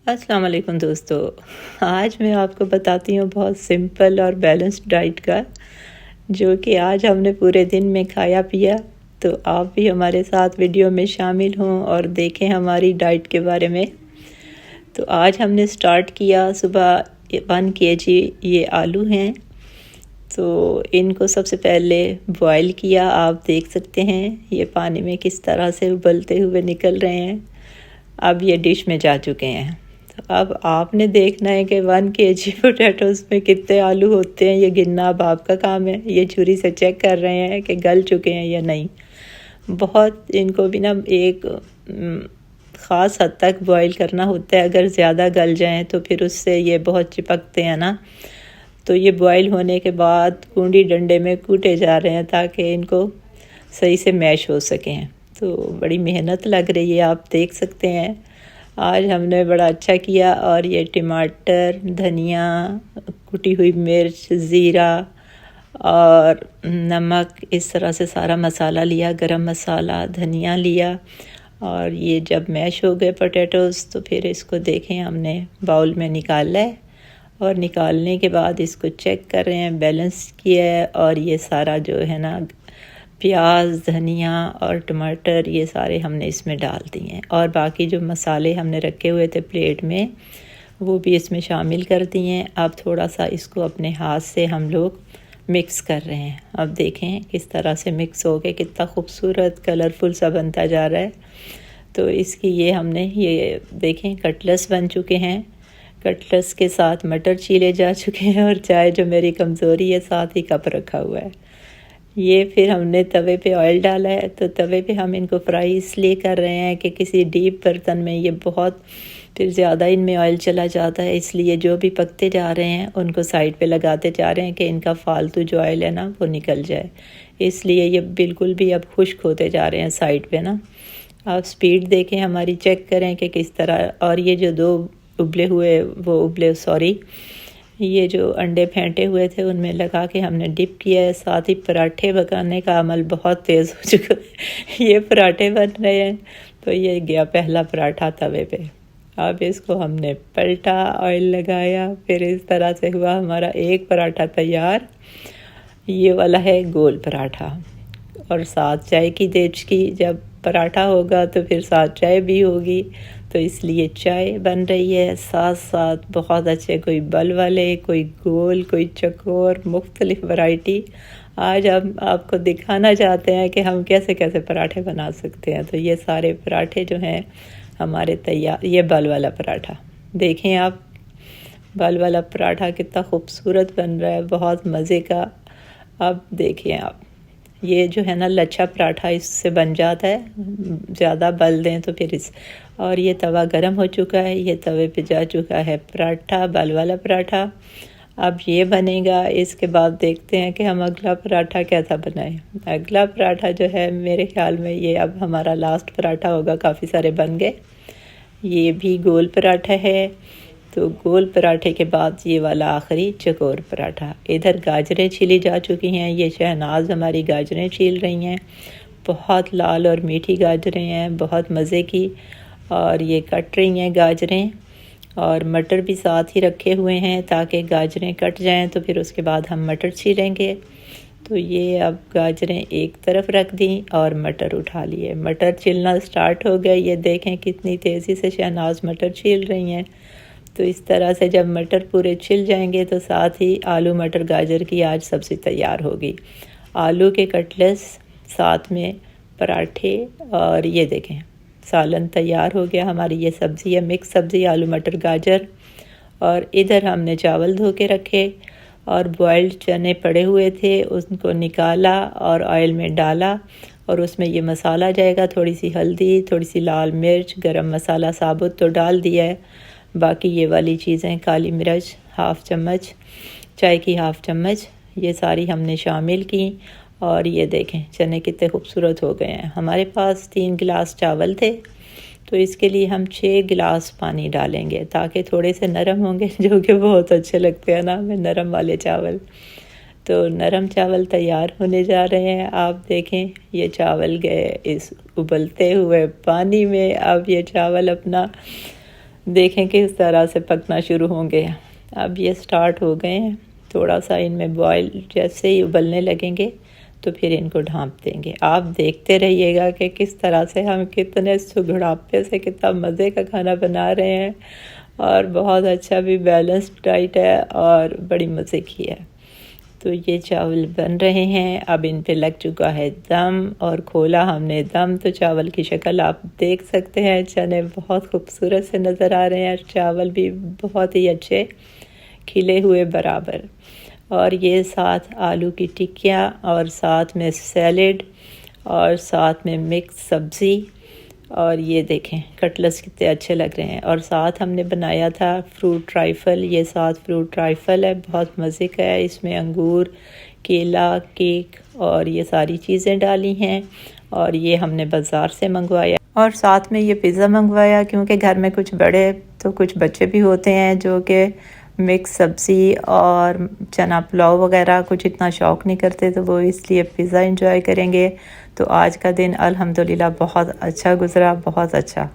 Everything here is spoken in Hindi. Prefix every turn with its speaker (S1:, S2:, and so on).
S1: अस्सलाम वालेकुम दोस्तों। आज मैं आपको बताती हूँ बहुत सिंपल और बैलेंस्ड डाइट का, जो कि आज हमने पूरे दिन में खाया पिया। तो आप भी हमारे साथ वीडियो में शामिल हों और देखें हमारी डाइट के बारे में। तो आज हमने स्टार्ट किया सुबह 1 kg ये आलू हैं। तो इनको सबसे पहले बॉयल किया। आप देख सकते हैं ये पानी में किस तरह से उबलते हुए निकल रहे हैं। अब ये डिश में जा चुके हैं। तो अब आपने देखना है कि 1 kg पोटैटोज़ में कितने आलू होते हैं। ये गिनना अब आपका काम है। ये छुरी से चेक कर रहे हैं कि गल चुके हैं या नहीं। बहुत इनको भी ना एक ख़ास हद तक बॉईल करना होता है। अगर ज़्यादा गल जाएं तो फिर उससे ये बहुत चिपकते हैं ना। तो ये बॉईल होने के बाद कूंडी डंडे में कूटे जा रहे हैं ताकि इनको सही से मैश हो सकें। तो बड़ी मेहनत लग रही है, आप देख सकते हैं। आज हमने बड़ा अच्छा किया। और ये टमाटर, धनिया, कुटी हुई मिर्च, ज़ीरा और नमक, इस तरह से सारा मसाला लिया। गरम मसाला, धनिया लिया। और ये जब मैश हो गए पोटैटोज़ तो फिर इसको देखें हमने बाउल में निकाला है। और निकालने के बाद इसको चेक कर रहे हैं, बैलेंस किया है। और ये सारा जो है ना प्याज, धनिया और टमाटर, ये सारे हमने इसमें डाल दिए हैं। और बाकी जो मसाले हमने रखे हुए थे प्लेट में वो भी इसमें शामिल कर दिए हैं। अब थोड़ा सा इसको अपने हाथ से हम लोग मिक्स कर रहे हैं। अब देखें किस तरह से मिक्स हो के कितना खूबसूरत कलरफुल सा बनता जा रहा है। तो इसकी ये देखें कटलेट्स बन चुके हैं। कटलेट्स के साथ मटर छीले जा चुके हैं। और चाय जो मेरी कमज़ोरी है, साथ ही कप रखा हुआ है। ये फिर हमने तवे पे ऑयल डाला है। तो तवे पे हम इनको फ्राई इसलिए कर रहे हैं कि किसी डीप बर्तन में ये बहुत फिर ज़्यादा इनमें ऑयल चला जाता है। इसलिए जो भी पकते जा रहे हैं उनको साइड पे लगाते जा रहे हैं कि इनका फालतू जो ऑयल है ना वो निकल जाए। इसलिए ये बिल्कुल भी अब खुश्क होते जा रहे हैं साइड पे ना। आप स्पीड देखें हमारी, चेक करें कि किस तरह। और ये जो ये जो अंडे फेंटे हुए थे उनमें लगा के हमने डिप किया है। साथ ही पराठे पकाने का अमल बहुत तेज़ हो चुका है। ये पराठे बन रहे हैं। तो ये गया पहला पराठा तवे पे। अब इसको हमने पलटा, ऑयल लगाया, फिर इस तरह से हुआ हमारा एक पराठा तैयार। ये वाला है गोल पराठा। और साथ चाय की देच की, जब पराठा होगा तो फिर साथ चाय भी होगी। तो इसलिए चाय बन रही है साथ साथ बहुत अच्छे, कोई बल वाले, कोई गोल, कोई चकोर, मुख्तलिफ वैरायटी। आज हम आपको दिखाना चाहते हैं कि हम कैसे कैसे पराठे बना सकते हैं। तो ये सारे पराठे जो हैं हमारे तैयार। ये बल वाला पराठा देखें आप, बल वाला पराठा कितना खूबसूरत बन रहा है, बहुत मज़े का। अब देखिए आप, ये जो है ना लच्छा पराठा इससे बन जाता है। ज़्यादा बल दें तो फिर और ये तवा गरम हो चुका है। ये तवे पे जा चुका है पराठा, बल वाला पराठा। अब ये बनेगा। इसके बाद देखते हैं कि हम अगला पराठा कैसा बनाएं। अगला पराठा जो है मेरे ख्याल में ये अब हमारा लास्ट पराठा होगा। काफ़ी सारे बन गए। ये भी गोल पराठा है। तो गोल पराठे के बाद ये वाला आखिरी चकोर पराठा। इधर गाजरें छीली जा चुकी हैं। ये शहनाज हमारी गाजरें छील रही हैं। बहुत लाल और मीठी गाजरें हैं, बहुत मज़े की। और ये कट रही हैं गाजरें। और मटर भी साथ ही रखे हुए हैं ताकि गाजरें कट जाएं तो फिर उसके बाद हम मटर छीलेंगे। तो ये अब गाजरें एक तरफ रख दी और मटर उठा लिए। मटर छिलना स्टार्ट हो गया। ये देखें कितनी तेज़ी से शहनाज मटर छील रही हैं। तो इस तरह से जब मटर पूरे छिल जाएंगे तो साथ ही आलू मटर गाजर की आज सब्ज़ी तैयार होगी। आलू के कटलेट्स, साथ में पराठे, और ये देखें सालन तैयार हो गया। हमारी ये सब्ज़ी है, मिक्स सब्ज़ी आलू मटर गाजर। और इधर हमने चावल धो के रखे और बॉइल्ड चने पड़े हुए थे, उनको निकाला और ऑयल में डाला। और उसमें ये मसाला जाएगा, थोड़ी सी हल्दी, थोड़ी सी लाल मिर्च, गरम मसाला साबुत तो डाल दिया है। बाकी ये वाली चीज़ें, काली मिर्च हाफ़ चम्मच, चाय की हाफ़ चम्मच, ये सारी हमने शामिल की। और ये देखें चने कितने खूबसूरत हो गए हैं। हमारे पास 3 गिलास चावल थे तो इसके लिए हम 6 गिलास पानी डालेंगे ताकि थोड़े से नरम होंगे, जो कि बहुत अच्छे लगते हैं ना हमें नरम वाले चावल। तो नरम चावल तैयार होने जा रहे हैं। आप देखें ये चावल गए इस उबलते हुए पानी में। अब ये चावल अपना देखें कि इस तरह से पकना शुरू होंगे। अब ये स्टार्ट हो गए हैं, थोड़ा सा इनमें बॉयल जैसे ही उबलने लगेंगे तो फिर इनको ढाँप देंगे। आप देखते रहिएगा कि किस तरह से हम कितने सुगड़ापे से कितना मज़े का खाना बना रहे हैं, और बहुत अच्छा भी बैलेंस्ड डाइट है और बड़ी मज़े की है। तो ये चावल बन रहे हैं, अब इन पे लग चुका है दम, और खोला हमने दम तो चावल की शक्ल आप देख सकते हैं। चने बहुत खूबसूरत से नज़र आ रहे हैं, चावल भी बहुत ही अच्छे खिले हुए बराबर, और ये साथ आलू की टिक्कियाँ और साथ में सैलेड और साथ में मिक्स सब्ज़ी, और ये देखें कटलेट्स कितने अच्छे लग रहे हैं। और साथ हमने बनाया था फ्रूट ट्राइफल, ये साथ फ्रूट ट्राइफल है, बहुत मज़े का है। इसमें अंगूर, केला, केक और ये सारी चीज़ें डाली हैं, और ये हमने बाज़ार से मंगवाया। और साथ में ये पिज़्ज़ा मंगवाया क्योंकि घर में कुछ बड़े तो कुछ बच्चे भी होते हैं जो कि मिक्स सब्ज़ी और चना पुलाव वगैरह कुछ इतना शौक़ नहीं करते, तो वो इसलिए पिज़्ज़ा एंजॉय करेंगे। तो आज का दिन अल्हम्दुलिल्लाह बहुत अच्छा गुज़रा, बहुत अच्छा।